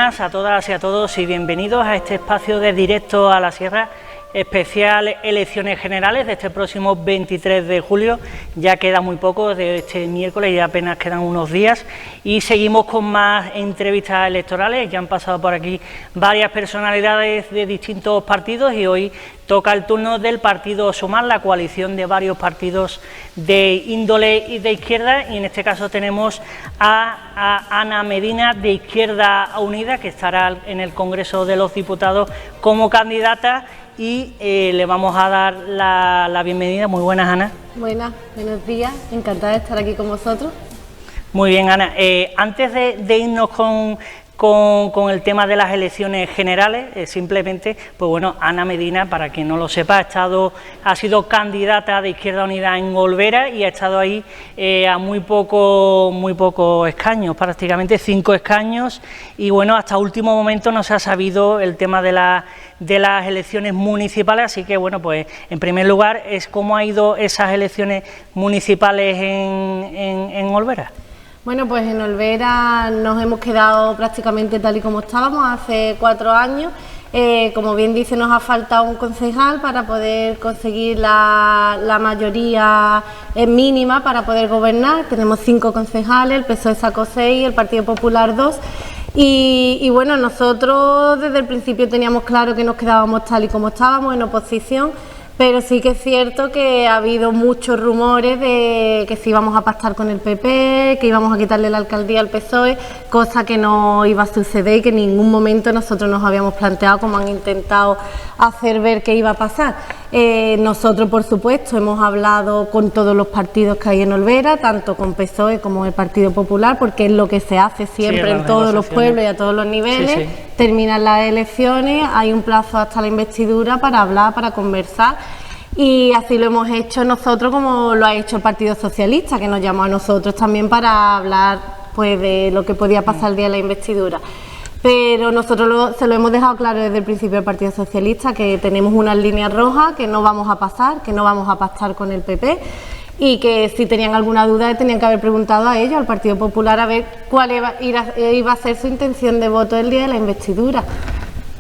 buenas a todas y a todos y bienvenidos a este espacio de Directo a la Sierra, especial elecciones generales de este próximo 23 de julio. Ya queda muy poco de este miércoles, ya apenas quedan unos días y seguimos con más entrevistas electorales. Ya han pasado por aquí varias personalidades de distintos partidos y hoy toca el turno del partido Sumar, la coalición de varios partidos de índole y de izquierda, y en este caso tenemos a Ana Medina de Izquierda Unida, que estará en el Congreso de los Diputados como candidata. Y le vamos a dar la bienvenida. Muy buenas, Ana. Buenos días, encantada de estar aquí con vosotros. Muy bien, Ana. Antes de irnos con el tema de las elecciones generales, simplemente, pues bueno, Ana Medina, para quien no lo sepa, ha sido candidata de Izquierda Unida en Olvera y ha estado ahí a muy pocos escaños, prácticamente 5 escaños, y bueno, hasta último momento no se ha sabido el tema de las elecciones municipales, así que bueno, pues en primer lugar, ¿cómo ha ido esas elecciones municipales en Olvera? Bueno, pues en Olvera nos hemos quedado prácticamente tal y como estábamos hace 4 años. Como bien dice, nos ha faltado un concejal para poder conseguir la mayoría mínima para poder gobernar. Tenemos 5 concejales, el PSOE sacó 6, el Partido Popular 2. Y bueno, nosotros desde el principio teníamos claro que nos quedábamos tal y como estábamos, en oposición. Pero sí que es cierto que ha habido muchos rumores de que si íbamos a pactar con el PP, que íbamos a quitarle la alcaldía al PSOE, cosa que no iba a suceder y que en ningún momento nosotros nos habíamos planteado, como han intentado hacer ver que iba a pasar. Nosotros, por supuesto, hemos hablado con todos los partidos que hay en Olvera, tanto con PSOE como el Partido Popular, porque es lo que se hace siempre en todos los pueblos y a todos los niveles. Sí, sí. Terminan las elecciones, hay un plazo hasta la investidura para hablar, para conversar. Y así lo hemos hecho nosotros, como lo ha hecho el Partido Socialista, que nos llamó a nosotros también para hablar pues de lo que podía pasar el día de la investidura. Pero nosotros se lo hemos dejado claro desde el principio al Partido Socialista, que tenemos unas líneas rojas, que no vamos a pasar, que no vamos a pactar con el PP, y que si tenían alguna duda tenían que haber preguntado a ellos, al Partido Popular, a ver cuál iba a ser su intención de voto el día de la investidura.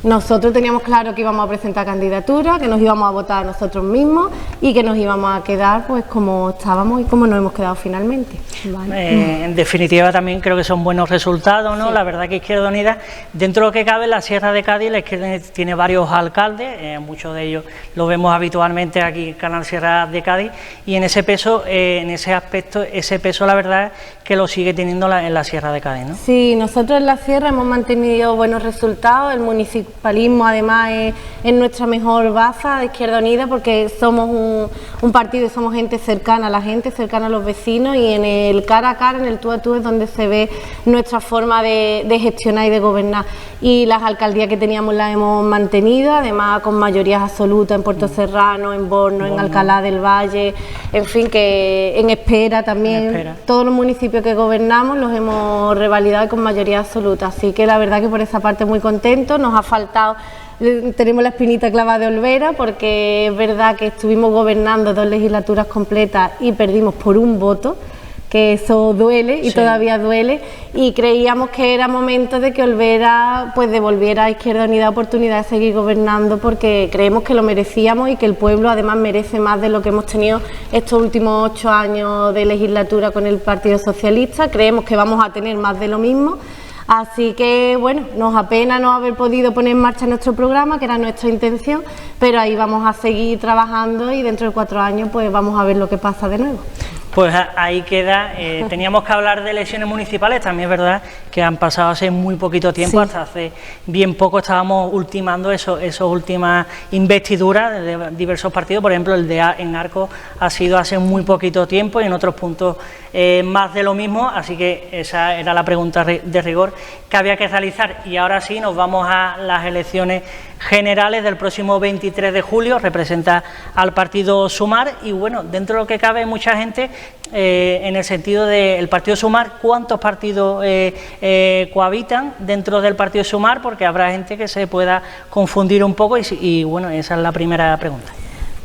Nosotros teníamos claro que íbamos a presentar candidatura, que nos íbamos a votar a nosotros mismos y que nos íbamos a quedar pues como estábamos y como nos hemos quedado finalmente. Vale. En definitiva también creo que son buenos resultados, ¿no? Sí. La verdad que Izquierda Unida, dentro de lo que cabe, en la Sierra de Cádiz, la Izquierda tiene varios alcaldes, muchos de ellos lo vemos habitualmente aquí en el Canal Sierra de Cádiz, y en ese peso, en ese aspecto, ese peso la verdad que lo sigue teniendo en la Sierra de Cádiz, ¿no? Sí, nosotros en la Sierra hemos mantenido buenos resultados. El municipalismo además es nuestra mejor baza de Izquierda Unida, porque somos un partido y somos gente cercana a la gente, cercana a los vecinos, y en el cara a cara, en el tú a tú, es donde se ve nuestra forma de gestionar y de gobernar. Y las alcaldías que teníamos las hemos mantenido, además con mayorías absolutas en Puerto Serrano, en Borno, en Alcalá del Valle, en fin, que en Espera también. Todos los municipios que gobernamos los hemos revalidado con mayoría absoluta, así que la verdad que por esa parte muy contentos. Nos ha faltado, tenemos la espinita clavada de Olvera, porque es verdad que estuvimos gobernando 2 legislaturas completas y perdimos por 1 voto, que eso duele y sí, todavía duele, y creíamos que era momento de que Olvera pues devolviera a Izquierda Unida oportunidad de seguir gobernando, porque creemos que lo merecíamos y que el pueblo además merece más de lo que hemos tenido estos últimos 8 años de legislatura con el Partido Socialista. Creemos que vamos a tener más de lo mismo. Así que bueno, nos apena no haber podido poner en marcha nuestro programa, que era nuestra intención, pero ahí vamos a seguir trabajando y dentro de 4 años pues vamos a ver lo que pasa de nuevo. Pues ahí queda. Teníamos que hablar de elecciones municipales, también es verdad que han pasado hace muy poquito tiempo, sí, hasta hace bien poco estábamos ultimando esas últimas investiduras de diversos partidos. Por ejemplo, el de en Arcos ha sido hace muy poquito tiempo y en otros puntos más de lo mismo, así que esa era la pregunta de rigor que había que realizar. Y ahora sí, nos vamos a las elecciones generales del próximo 23 de julio, representa al partido Sumar, y bueno, dentro de lo que cabe mucha gente en el sentido del partido Sumar, ¿cuántos partidos cohabitan dentro del partido Sumar? Porque habrá gente que se pueda confundir un poco y bueno, esa es la primera pregunta.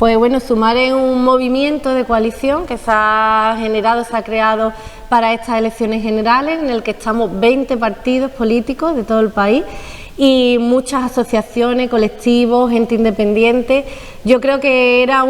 Pues bueno, Sumar es un movimiento de coalición que se ha generado, se ha creado para estas elecciones generales, en el que estamos 20 partidos políticos de todo el país y muchas asociaciones, colectivos, gente independiente. Yo creo que era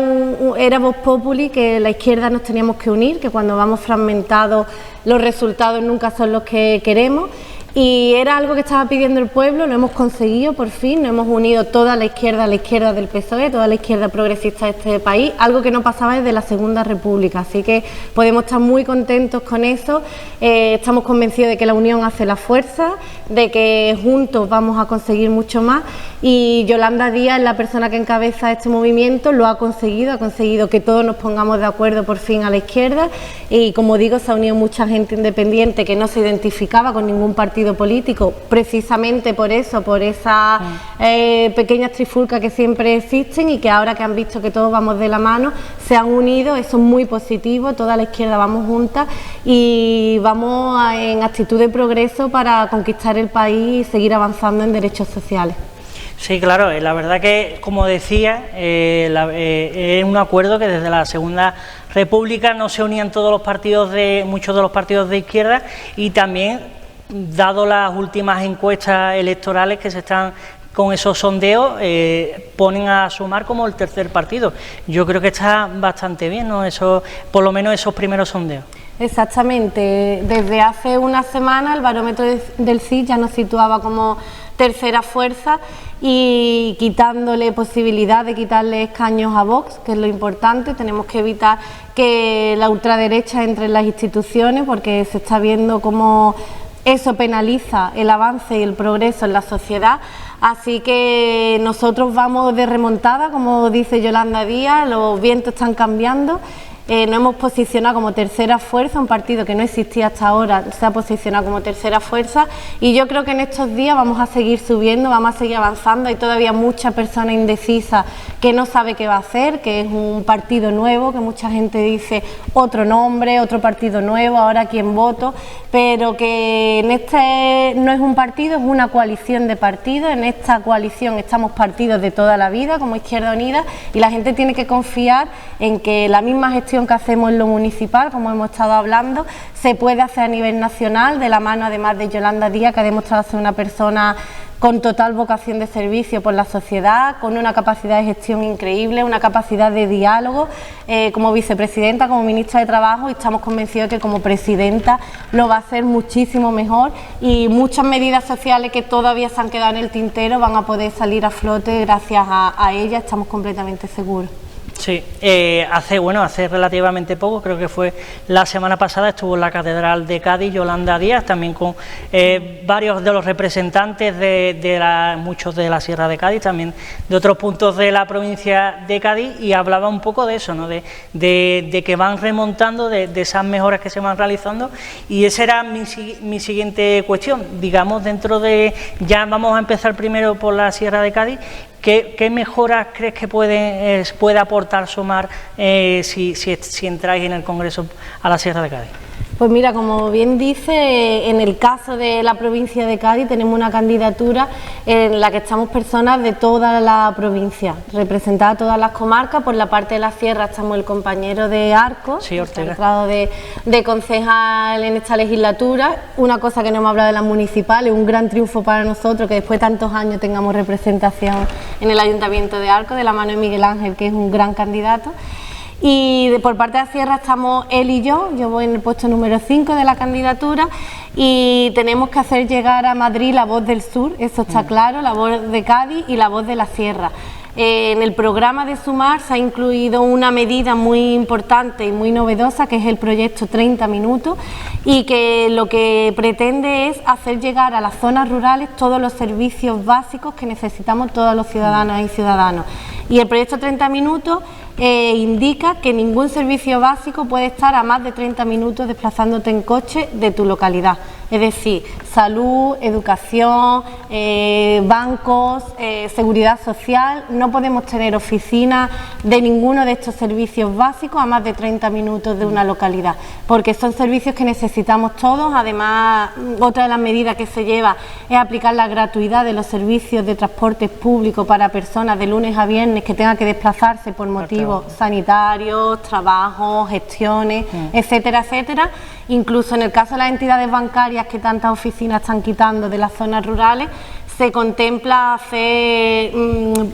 Vox Populi, que la izquierda nos teníamos que unir, que cuando vamos fragmentados los resultados nunca son los que queremos. Y era algo que estaba pidiendo el pueblo, lo hemos conseguido por fin, nos hemos unido toda la izquierda del PSOE, toda la izquierda progresista de este país, algo que no pasaba desde la Segunda República, así que podemos estar muy contentos con eso. Estamos convencidos de que la unión hace la fuerza, de que juntos vamos a conseguir mucho más, y Yolanda Díaz, la persona que encabeza este movimiento, lo ha conseguido que todos nos pongamos de acuerdo por fin a la izquierda, y como digo, se ha unido mucha gente independiente que no se identificaba con ningún partido político, precisamente por eso, por esa pequeñas trifulcas que siempre existen, y que ahora que han visto que todos vamos de la mano, se han unido. Eso es muy positivo, toda la izquierda vamos juntas y vamos en actitud de progreso para conquistar el país y seguir avanzando en derechos sociales. Sí, claro, la verdad que, como decía, es un acuerdo que desde la Segunda República no se unían muchos de los partidos de izquierda, y también dado las últimas encuestas electorales que se están con esos sondeos, ponen a Sumar como el tercer partido. Yo creo que está bastante bien, ¿no? Eso, por lo menos esos primeros sondeos. Exactamente. Desde hace una semana el barómetro del CIS ya nos situaba como tercera fuerza, y quitándole posibilidad de quitarle escaños a Vox, que es lo importante. Tenemos que evitar que la ultraderecha entre en las instituciones, porque se está viendo cómo eso penaliza el avance y el progreso en la sociedad. Así que nosotros vamos de remontada, como dice Yolanda Díaz, los vientos están cambiando. Nos hemos posicionado como tercera fuerza, un partido que no existía hasta ahora se ha posicionado como tercera fuerza, y yo creo que en estos días vamos a seguir subiendo, vamos a seguir avanzando. Hay todavía mucha persona indecisa que no sabe qué va a hacer, que es un partido nuevo, que mucha gente dice otro nombre, otro partido nuevo, ahora quién voto, pero que en este no es un partido, es una coalición de partidos. En esta coalición estamos partidos de toda la vida como Izquierda Unida, y la gente tiene que confiar en que la misma gestión que hacemos en lo municipal, como hemos estado hablando, se puede hacer a nivel nacional, de la mano además de Yolanda Díaz, que ha demostrado ser una persona con total vocación de servicio por la sociedad, con una capacidad de gestión increíble, una capacidad de diálogo como vicepresidenta, como ministra de Trabajo, y estamos convencidos de que como presidenta lo va a hacer muchísimo mejor, y muchas medidas sociales que todavía se han quedado en el tintero van a poder salir a flote gracias a ella, estamos completamente seguros. Sí, hace relativamente poco, creo que fue la semana pasada, estuvo en la Catedral de Cádiz Yolanda Díaz, también con varios de los representantes muchos de la Sierra de Cádiz, también de otros puntos de la provincia de Cádiz, y hablaba un poco de eso, ¿no? de que van remontando, de esas mejoras que se van realizando, y esa era mi siguiente cuestión. Digamos, ya vamos a empezar primero por la Sierra de Cádiz. ¿Qué mejoras crees que puede aportar Sumar si entráis en el Congreso a la Sierra de Cádiz? Pues mira, como bien dice, en el caso de la provincia de Cádiz tenemos una candidatura en la que estamos personas de toda la provincia, representadas todas las comarcas. Por la parte de la sierra estamos el compañero de Arcos, sí, Ortega, entrado de concejal en esta legislatura. Una cosa que no hemos hablado de las municipales, un gran triunfo para nosotros que después de tantos años tengamos representación en el Ayuntamiento de Arcos, de la mano de Miguel Ángel, que es un gran candidato. Y por parte de la sierra estamos él y yo voy en el puesto número 5 de la candidatura, y tenemos que hacer llegar a Madrid la voz del sur, eso está claro, la voz de Cádiz y la voz de la sierra. En el programa de Sumar se ha incluido una medida muy importante y muy novedosa, que es el proyecto 30 minutos, y que lo que pretende es hacer llegar a las zonas rurales todos los servicios básicos que necesitamos todos los ciudadanas y ciudadanos. Y el proyecto 30 minutos indica que ningún servicio básico puede estar a más de 30 minutos desplazándote en coche de tu localidad. es decir, salud, educación, bancos, seguridad social. No podemos tener oficinas de ninguno de estos servicios básicos a más de 30 minutos de una localidad, porque son servicios que necesitamos todos. Además, otra de las medidas que se lleva es aplicar la gratuidad de los servicios de transporte público para personas de lunes a viernes que tengan que desplazarse por motivos sanitarios, trabajo, gestiones, etcétera, etcétera. Incluso en el caso de las entidades bancarias que tantas oficinas están quitando de las zonas rurales, se contempla hacer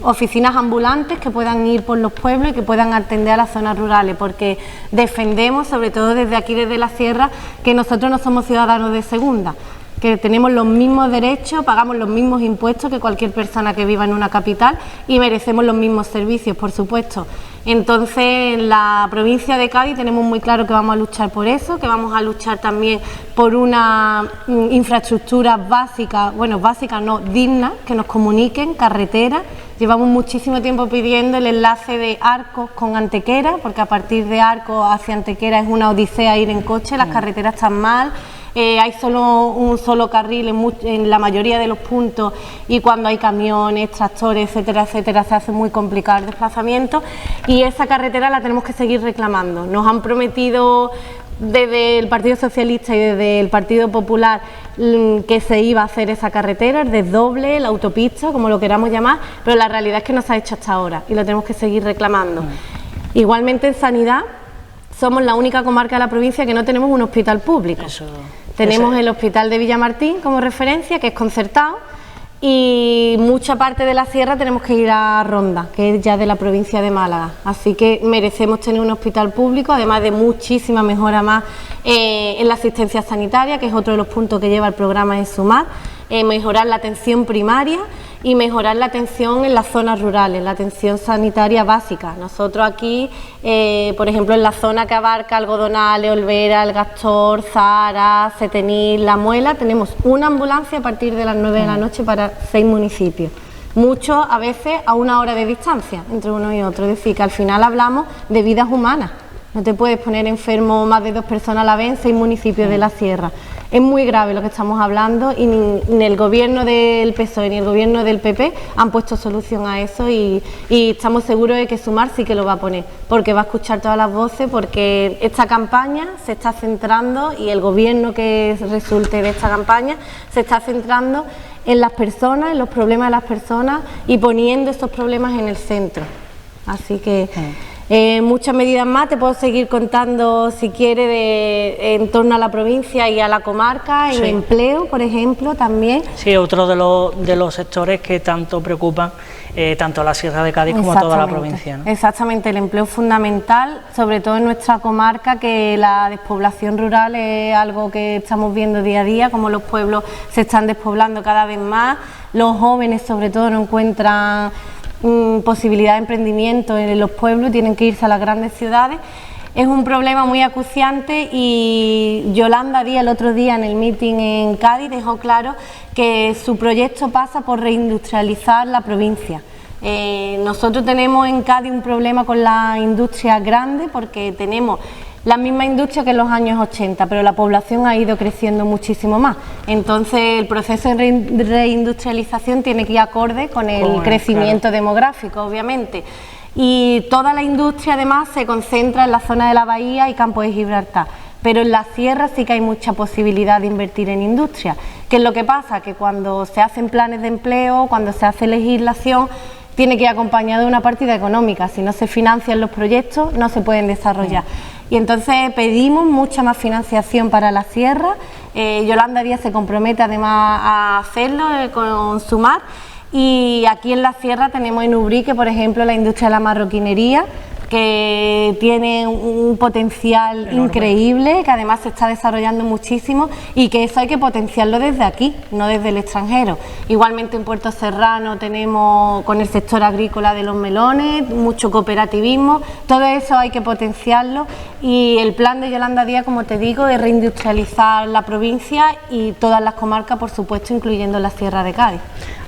oficinas ambulantes que puedan ir por los pueblos y que puedan atender a las zonas rurales, porque defendemos, sobre todo desde aquí, desde la sierra, que nosotros no somos ciudadanos de segunda, que tenemos los mismos derechos, pagamos los mismos impuestos que cualquier persona que viva en una capital y merecemos los mismos servicios, por supuesto. Entonces, en la provincia de Cádiz tenemos muy claro que vamos a luchar por eso, que vamos a luchar también por una infraestructura básica, bueno, básica no, digna, que nos comuniquen, carreteras. Llevamos muchísimo tiempo pidiendo el enlace de Arcos con Antequera, porque a partir de Arcos hacia Antequera es una odisea ir en coche, las carreteras están mal. Hay solo un solo carril en la mayoría de los puntos, y cuando hay camiones, tractores, etcétera, etcétera, se hace muy complicado el desplazamiento, y esa carretera la tenemos que seguir reclamando. Nos han prometido desde el Partido Socialista y desde el Partido Popular que se iba a hacer esa carretera, el desdoble, la autopista, como lo queramos llamar, pero la realidad es que no se ha hecho hasta ahora y lo tenemos que seguir reclamando. Igualmente, en sanidad somos la única comarca de la provincia que no tenemos un hospital público. Tenemos el hospital de Villamartín como referencia, que es concertado, y mucha parte de la sierra tenemos que ir a Ronda, que es ya de la provincia de Málaga. Así que merecemos tener un hospital público, además de muchísima mejora más en la asistencia sanitaria, que es otro de los puntos que lleva el programa ESUMAR, mejorar la atención primaria y mejorar la atención en las zonas rurales, la atención sanitaria básica. Nosotros aquí, por ejemplo, en la zona que abarca Algodonales, Olvera, El Gastor, Zara, Setenil, La Muela, tenemos una ambulancia a partir de las 9 de la noche para 6 municipios. Muchos a veces a 1 hora de distancia entre uno y otro, es decir, que al final hablamos de vidas humanas. No te puedes poner enfermo más de 2 personas a la vez en 6 municipios de la sierra. Es muy grave lo que estamos hablando, y ni el gobierno del PSOE ni el gobierno del PP han puesto solución a eso, y estamos seguros de que Sumar sí que lo va a poner, porque va a escuchar todas las voces, porque esta campaña se está centrando, y el gobierno que resulte de esta campaña se está centrando en las personas, en los problemas de las personas, y poniendo esos problemas en el centro. Así que muchas medidas más, te puedo seguir contando si quiere en torno a la provincia y a la comarca, en empleo, por ejemplo, también. Sí, otro de los sectores que tanto preocupan tanto a la Sierra de Cádiz como a toda la provincia, ¿no? Exactamente, el empleo es fundamental, sobre todo en nuestra comarca, que la despoblación rural es algo que estamos viendo día a día, como los pueblos se están despoblando cada vez más, los jóvenes sobre todo no encuentran posibilidad de emprendimiento en los pueblos, tienen que irse a las grandes ciudades. Es un problema muy acuciante, y Yolanda Díaz el otro día en el meeting en Cádiz dejó claro que su proyecto pasa por reindustrializar la provincia. Nosotros tenemos en Cádiz un problema con la industria grande, porque tenemos la misma industria que en los años 80, pero la población ha ido creciendo muchísimo más. Entonces, el proceso de reindustrialización tiene que ir acorde con el crecimiento demográfico, obviamente. Y toda la industria, además, se concentra en la zona de la Bahía y Campo de Gibraltar. Pero en la sierra sí que hay mucha posibilidad de invertir en industria. ¿Qué es lo que pasa? Que cuando se hacen planes de empleo, cuando se hace legislación, tiene que ir acompañado de una partida económica. Si no se financian los proyectos, no se pueden desarrollar. Y entonces pedimos mucha más financiación para la sierra. Yolanda Díaz se compromete además a hacerlo con Sumar. Y aquí en la sierra tenemos en Ubrique, por ejemplo, la industria de la marroquinería, que tiene un potencial enorme, increíble, que además se está desarrollando muchísimo, y que eso hay que potenciarlo desde aquí, no desde el extranjero. Igualmente en Puerto Serrano tenemos con el sector agrícola de los melones, mucho cooperativismo, todo eso hay que potenciarlo, y el plan de Yolanda Díaz, como te digo, es reindustrializar la provincia y todas las comarcas, por supuesto, incluyendo la Sierra de Cádiz.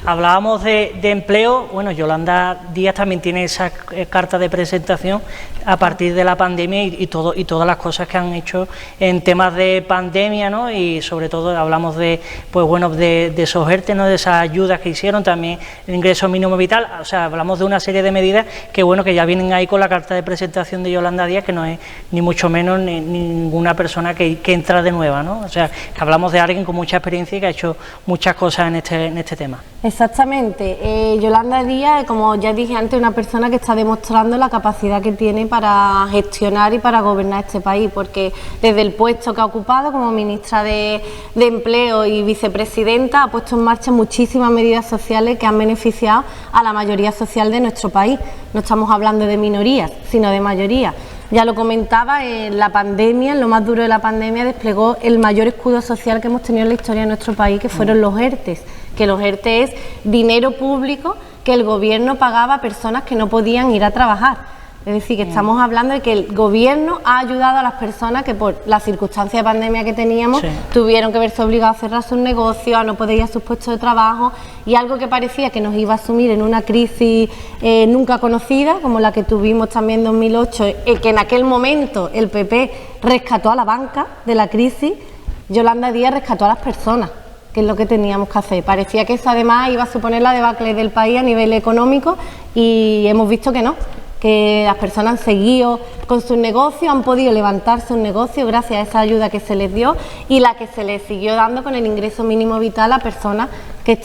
Hablábamos de empleo. Bueno, Yolanda Díaz también tiene esa carta de presentación recuperación a partir de la pandemia y todas las cosas que han hecho en temas de pandemia, ¿no? Y sobre todo hablamos de, pues bueno, de esos ERTE, ¿no? De esas ayudas que hicieron, también el ingreso mínimo vital, o sea, hablamos de una serie de medidas que bueno, que ya vienen ahí con la carta de presentación de Yolanda Díaz, que no es ni mucho menos ni ninguna persona que entra de nueva, ¿no? O sea, que hablamos de alguien con mucha experiencia y que ha hecho muchas cosas en este tema. Exactamente. Yolanda Díaz, como ya dije antes, es una persona que está demostrando la capacidad que tiene para gestionar y para gobernar este país, porque desde el puesto que ha ocupado como ministra de Empleo y vicepresidenta ha puesto en marcha muchísimas medidas sociales que han beneficiado a la mayoría social de nuestro país. No estamos hablando de minorías, sino de mayoría. Ya lo comentaba, en la pandemia, en lo más duro de la pandemia, desplegó el mayor escudo social que hemos tenido en la historia de nuestro país, que fueron los ERTE, que los ERTE es dinero público que el gobierno pagaba a personas que no podían ir a trabajar. Es decir, que estamos hablando de que el gobierno ha ayudado a las personas que por la circunstancia de pandemia que teníamos tuvieron que verse obligados a cerrar sus negocios, a no poder ir a sus puestos de trabajo, y algo que parecía que nos iba a sumir en una crisis nunca conocida, como la que tuvimos también en 2008, que en aquel momento el PP rescató a la banca de la crisis. Yolanda Díaz rescató a las personas, que es lo que teníamos que hacer. Parecía que eso además iba a suponer la debacle del país a nivel económico, y hemos visto que no, que las personas han seguido con sus negocios, han podido levantarse un negocio gracias a esa ayuda que se les dio y la que se les siguió dando con el ingreso mínimo vital a personas que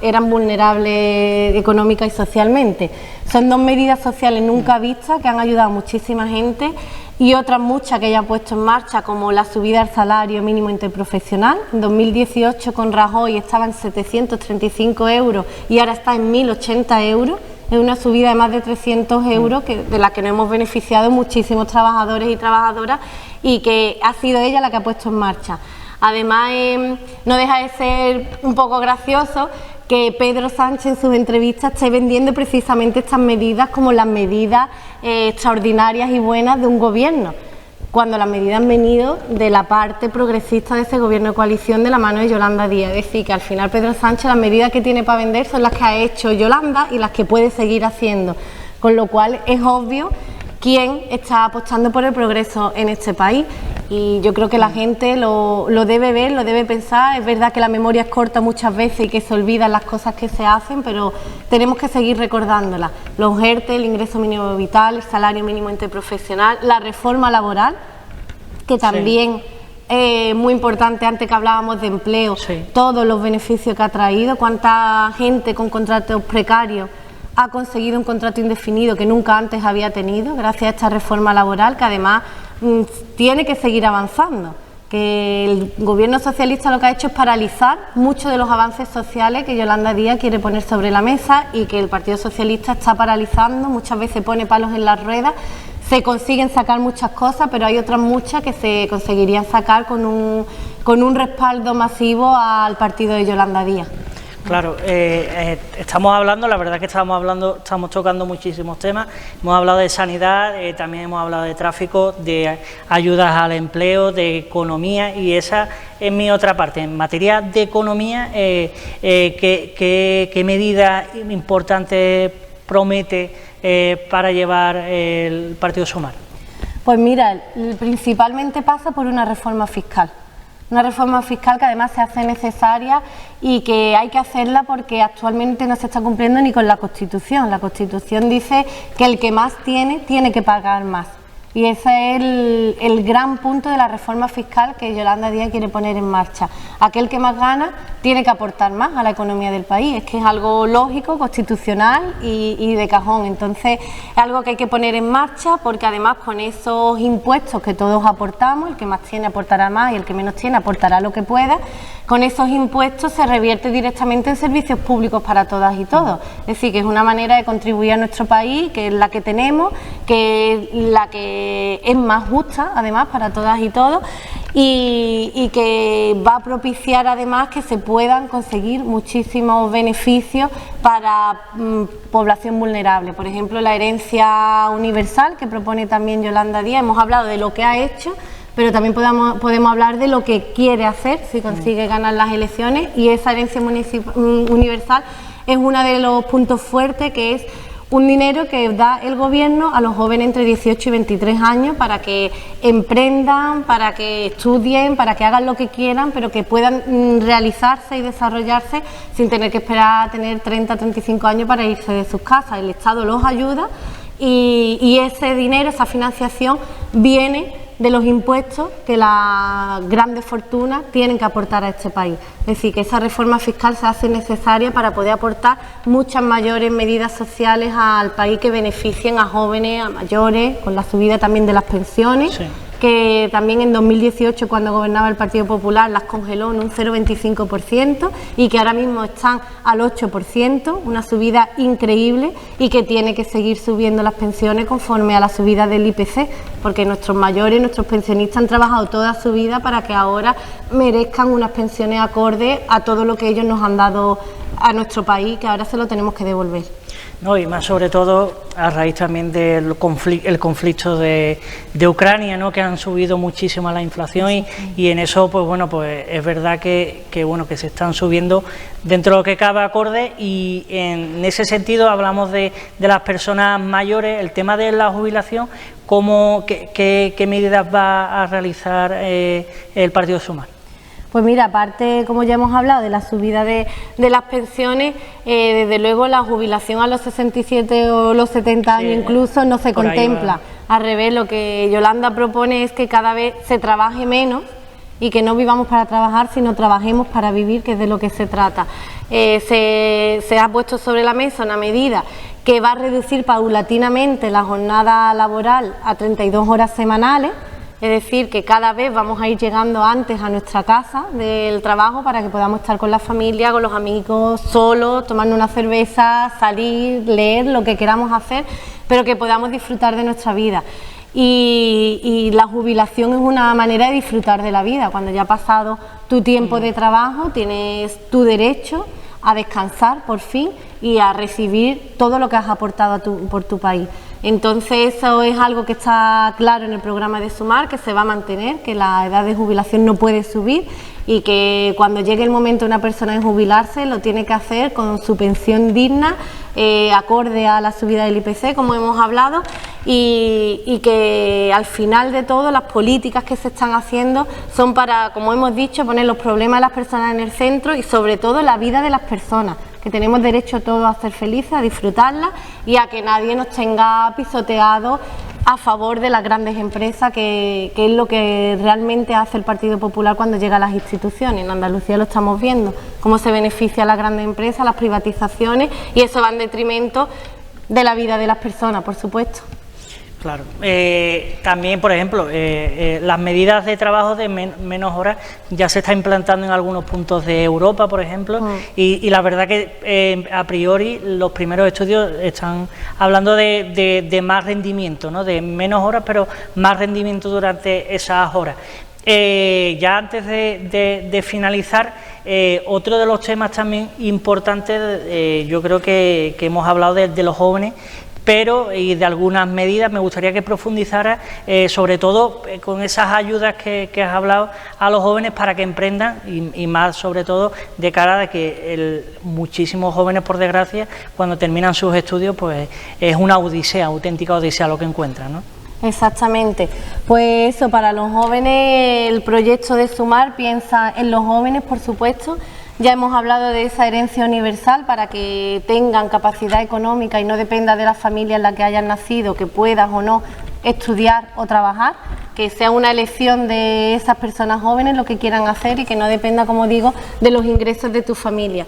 eran vulnerables económica y socialmente. Son dos medidas sociales nunca vistas que han ayudado a muchísima gente, y otras muchas que ella ha puesto en marcha, como la subida del salario mínimo interprofesional. En 2018 con Rajoy estaba en 735 euros y ahora está en 1.080 euros. Es una subida de más de 300 euros de la que nos hemos beneficiado muchísimos trabajadores y trabajadoras, y que ha sido ella la que ha puesto en marcha. Además, no deja de ser un poco gracioso que Pedro Sánchez en sus entrevistas esté vendiendo precisamente estas medidas como las medidas extraordinarias y buenas de un gobierno, cuando las medidas han venido de la parte progresista de ese gobierno de coalición de la mano de Yolanda Díaz. Es decir, que al final Pedro Sánchez, las medidas que tiene para vender son las que ha hecho Yolanda y las que puede seguir haciendo, con lo cual es obvio quién está apostando por el progreso en este país, y yo creo que la gente lo debe ver, lo debe pensar. Es verdad que la memoria es corta muchas veces y que se olvidan las cosas que se hacen, pero tenemos que seguir recordándolas. Los ERTE, el ingreso mínimo vital, el salario mínimo interprofesional, la reforma laboral, que también es muy importante. Antes que hablábamos de empleo, todos los beneficios que ha traído, cuánta gente con contratos precarios ha conseguido un contrato indefinido que nunca antes había tenido gracias a esta reforma laboral, que además tiene que seguir avanzando, que el gobierno socialista lo que ha hecho es paralizar muchos de los avances sociales que Yolanda Díaz quiere poner sobre la mesa, y que el Partido Socialista está paralizando. Muchas veces pone palos en las ruedas. Se consiguen sacar muchas cosas, pero hay otras muchas que se conseguirían sacar con un respaldo masivo al partido de Yolanda Díaz. Claro, estamos hablando, la verdad que estamos tocando muchísimos temas. Hemos hablado de sanidad, también hemos hablado de tráfico, de ayudas al empleo, de economía, y esa es mi otra parte. En materia de economía, ¿qué medida importante promete para llevar el Partido Sumar? Pues mira, principalmente pasa por una reforma fiscal. Una reforma fiscal que además se hace necesaria y que hay que hacerla porque actualmente no se está cumpliendo ni con la Constitución. La Constitución dice que el que más tiene que pagar más. Y ese es el gran punto de la reforma fiscal que Yolanda Díaz quiere poner en marcha. Aquel que más gana tiene que aportar más a la economía del país. Es que es algo lógico, constitucional y de cajón. Entonces es algo que hay que poner en marcha, porque además con esos impuestos que todos aportamos, el que más tiene aportará más y el que menos tiene aportará lo que pueda. Con esos impuestos se revierte directamente en servicios públicos para todas y todos. Es decir, que es una manera de contribuir a nuestro país, que es la que tenemos, que es la que es más justa además para todas y todos, y que va a propiciar además que se puedan conseguir muchísimos beneficios para población vulnerable. Por ejemplo, la herencia universal que propone también Yolanda Díaz. Hemos hablado de lo que ha hecho, pero también podemos hablar de lo que quiere hacer si consigue ganar las elecciones, y esa herencia universal es uno de los puntos fuertes, que es un dinero que da el gobierno a los jóvenes entre 18 y 23 años para que emprendan, para que estudien, para que hagan lo que quieran, pero que puedan realizarse y desarrollarse sin tener que esperar a tener 30 o 35 años para irse de sus casas. El Estado los ayuda y ese dinero, esa financiación viene de los impuestos que las grandes fortunas tienen que aportar a este país. Es decir, que esa reforma fiscal se hace necesaria para poder aportar muchas mayores medidas sociales al país que beneficien a jóvenes, a mayores, con la subida también de las pensiones. Sí. Que también en 2018, cuando gobernaba el Partido Popular, las congeló en un 0,25% y que ahora mismo están al 8%, una subida increíble y que tiene que seguir subiendo las pensiones conforme a la subida del IPC, porque nuestros mayores, nuestros pensionistas han trabajado toda su vida para que ahora merezcan unas pensiones acordes a todo lo que ellos nos han dado a nuestro país, que ahora se lo tenemos que devolver. No, y más sobre todo a raíz también del conflicto de Ucrania, ¿no? Que han subido muchísimo la inflación y en eso, pues bueno, pues es verdad que se están subiendo dentro de lo que cabe acorde, y en ese sentido hablamos de las personas mayores, el tema de la jubilación. ¿Qué medidas va a realizar el Partido Sumar? Pues mira, aparte, como ya hemos hablado, de la subida de las pensiones, desde luego la jubilación a los 67 o los 70 años incluso no se contempla. Al revés, lo que Yolanda propone es que cada vez se trabaje menos y que no vivamos para trabajar, sino trabajemos para vivir, que es de lo que se trata. Se ha puesto sobre la mesa una medida que va a reducir paulatinamente la jornada laboral a 32 horas semanales. Es decir, que cada vez vamos a ir llegando antes a nuestra casa del trabajo para que podamos estar con la familia, con los amigos, solos, tomarnos una cerveza, salir, leer, lo que queramos hacer, pero que podamos disfrutar de nuestra vida. Y la jubilación es una manera de disfrutar de la vida. Cuando ya ha pasado tu tiempo de trabajo, tienes tu derecho a descansar por fin y a recibir todo lo que has aportado por tu país. Entonces eso es algo que está claro en el programa de Sumar, que se va a mantener, que la edad de jubilación no puede subir y que cuando llegue el momento de una persona de jubilarse lo tiene que hacer con su pensión digna, acorde a la subida del IPC, como hemos hablado, y que al final de todo las políticas que se están haciendo son para, como hemos dicho, poner los problemas de las personas en el centro y sobre todo la vida de las personas, que tenemos derecho todos a ser felices, a disfrutarla y a que nadie nos tenga pisoteado a favor de las grandes empresas, que es lo que realmente hace el Partido Popular cuando llega a las instituciones. En Andalucía lo estamos viendo, cómo se beneficia a las grandes empresas, las privatizaciones, y eso va en detrimento de la vida de las personas, por supuesto. Claro. También, por ejemplo, las medidas de trabajo de menos horas ya se está implantando en algunos puntos de Europa, por ejemplo, y la verdad que a priori los primeros estudios están hablando de más rendimiento, ¿no? De menos horas, pero más rendimiento durante esas horas. Ya antes de finalizar, otro de los temas también importantes, yo creo que hemos hablado de los jóvenes, pero y de algunas medidas me gustaría que profundizara, sobre todo con esas ayudas que has hablado a los jóvenes para que emprendan y más sobre todo de cara a que muchísimos jóvenes, por desgracia, cuando terminan sus estudios, pues es una odisea, auténtica odisea lo que encuentran, ¿no? Exactamente, pues eso, para los jóvenes el proyecto de Sumar piensa en los jóvenes, por supuesto. Ya hemos hablado de esa herencia universal para que tengan capacidad económica y no dependa de la familia en la que hayan nacido, que puedas o no estudiar o trabajar, que sea una elección de esas personas jóvenes lo que quieran hacer y que no dependa, como digo, de los ingresos de tu familia.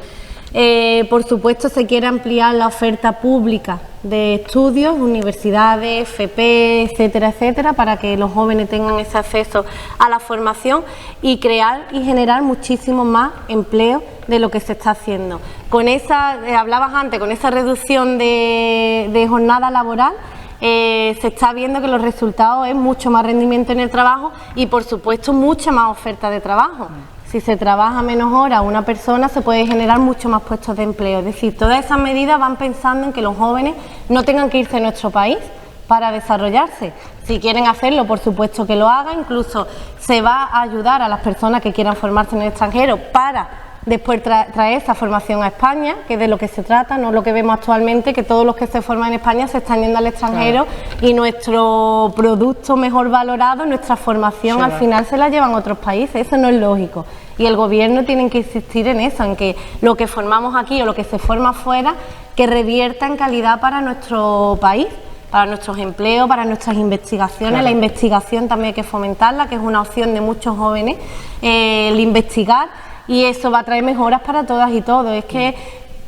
Por supuesto, se quiere ampliar la oferta pública de estudios, universidades, FP, etcétera, etcétera, para que los jóvenes tengan ese acceso a la formación y crear y generar muchísimo más empleo de lo que se está haciendo. Con esa, hablabas antes, con esa reducción de jornada laboral, se está viendo que los resultados es mucho más rendimiento en el trabajo y, por supuesto, mucha más oferta de trabajo. Si se trabaja menos horas una persona, se puede generar mucho más puestos de empleo. Es decir, todas esas medidas van pensando en que los jóvenes no tengan que irse a nuestro país para desarrollarse. Si quieren hacerlo, por supuesto que lo hagan. Incluso se va a ayudar a las personas que quieran formarse en el extranjero para después traer esa formación a España, que es de lo que se trata, no lo que vemos actualmente, que todos los que se forman en España se están yendo al extranjero, claro, y nuestro producto mejor valorado, nuestra formación, sí, al final se la llevan a otros países. Eso no es lógico, y el gobierno tiene que insistir en eso, en que lo que formamos aquí o lo que se forma afuera, que revierta en calidad para nuestro país, para nuestros empleos, para nuestras investigaciones. Claro. La investigación también hay que fomentarla, que es una opción de muchos jóvenes, el investigar, y eso va a traer mejoras para todas y todos. Es que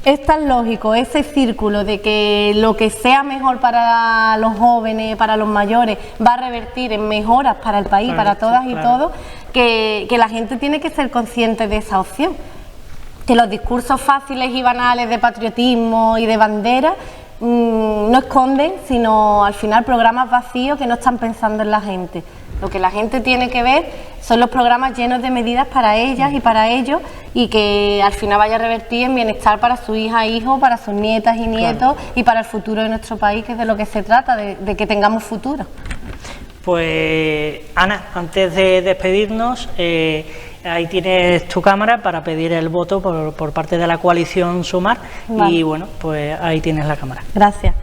es tan lógico ese círculo de que lo que sea mejor para los jóvenes, para los mayores, va a revertir en mejoras para el país, para todas y todos, que la gente tiene que ser consciente de esa opción. Que los discursos fáciles y banales de patriotismo y de bandera no esconden, sino al final programas vacíos que no están pensando en la gente. Lo que la gente tiene que ver son los programas llenos de medidas para ellas y para ellos, y que al final vaya a revertir en bienestar para su hija, hijo, para sus nietas y nietos, claro, y para el futuro de nuestro país, que es de lo que se trata, de que tengamos futuro. Pues Ana, antes de despedirnos, ahí tienes tu cámara para pedir el voto por parte de la coalición Sumar. Vale. Y bueno, pues ahí tienes la cámara. Gracias.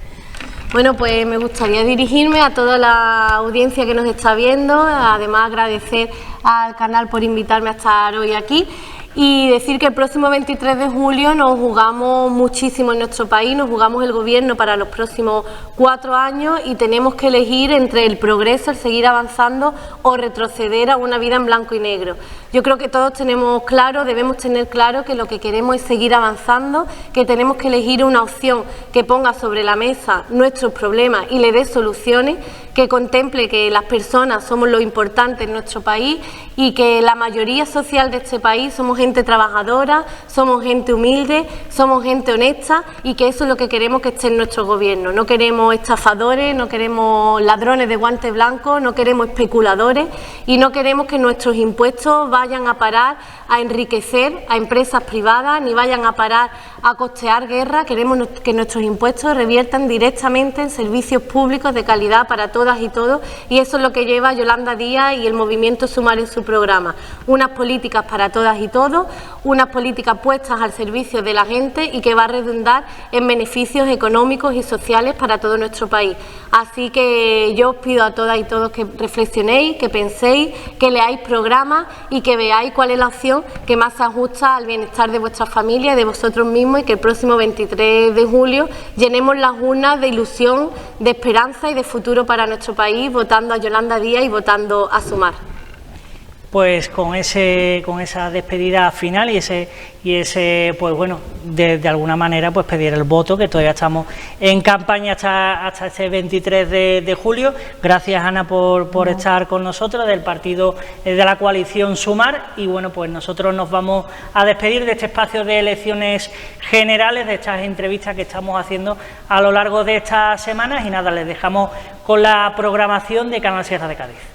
Bueno, pues me gustaría dirigirme a toda la audiencia que nos está viendo, además agradecer al canal por invitarme a estar hoy aquí, y decir que el próximo 23 de julio nos jugamos muchísimo en nuestro país, nos jugamos el gobierno para los próximos 4 años, y tenemos que elegir entre el progreso, el seguir avanzando, o retroceder a una vida en blanco y negro. Yo creo que todos tenemos claro, debemos tener claro que lo que queremos es seguir avanzando, que tenemos que elegir una opción que ponga sobre la mesa nuestros problemas y le dé soluciones, que contemple que las personas somos lo importante en nuestro país, y que la mayoría social de este país somos gente trabajadora, somos gente humilde, somos gente honesta, y que eso es lo que queremos que esté en nuestro gobierno. No queremos estafadores, no queremos ladrones de guante blanco, no queremos especuladores, y no queremos que nuestros impuestos vayan a parar a enriquecer a empresas privadas, ni vayan a parar a costear guerra. Queremos que nuestros impuestos reviertan directamente en servicios públicos de calidad para todas y todos, y eso es lo que lleva Yolanda Díaz y el movimiento Sumar en su programa. Unas políticas para todas y todos, unas políticas puestas al servicio de la gente y que va a redundar en beneficios económicos y sociales para todo nuestro país. Así que yo os pido a todas y todos que reflexionéis, que penséis, que leáis programas y que veáis cuál es la opción que más se ajusta al bienestar de vuestra familia y de vosotros mismos, y que el próximo 23 de julio llenemos las urnas de ilusión, de esperanza y de futuro para nuestro país, votando a Yolanda Díaz y votando a Sumar. Pues con esa despedida final y ese pues bueno, de alguna manera pues pedir el voto, que todavía estamos en campaña hasta este 23 de julio. Gracias, Ana, por estar con nosotros, del partido de la coalición Sumar. Y bueno, pues nosotros nos vamos a despedir de este espacio de elecciones generales, de estas entrevistas que estamos haciendo a lo largo de estas semanas, y nada, les dejamos con la programación de Canal Sierra de Cádiz.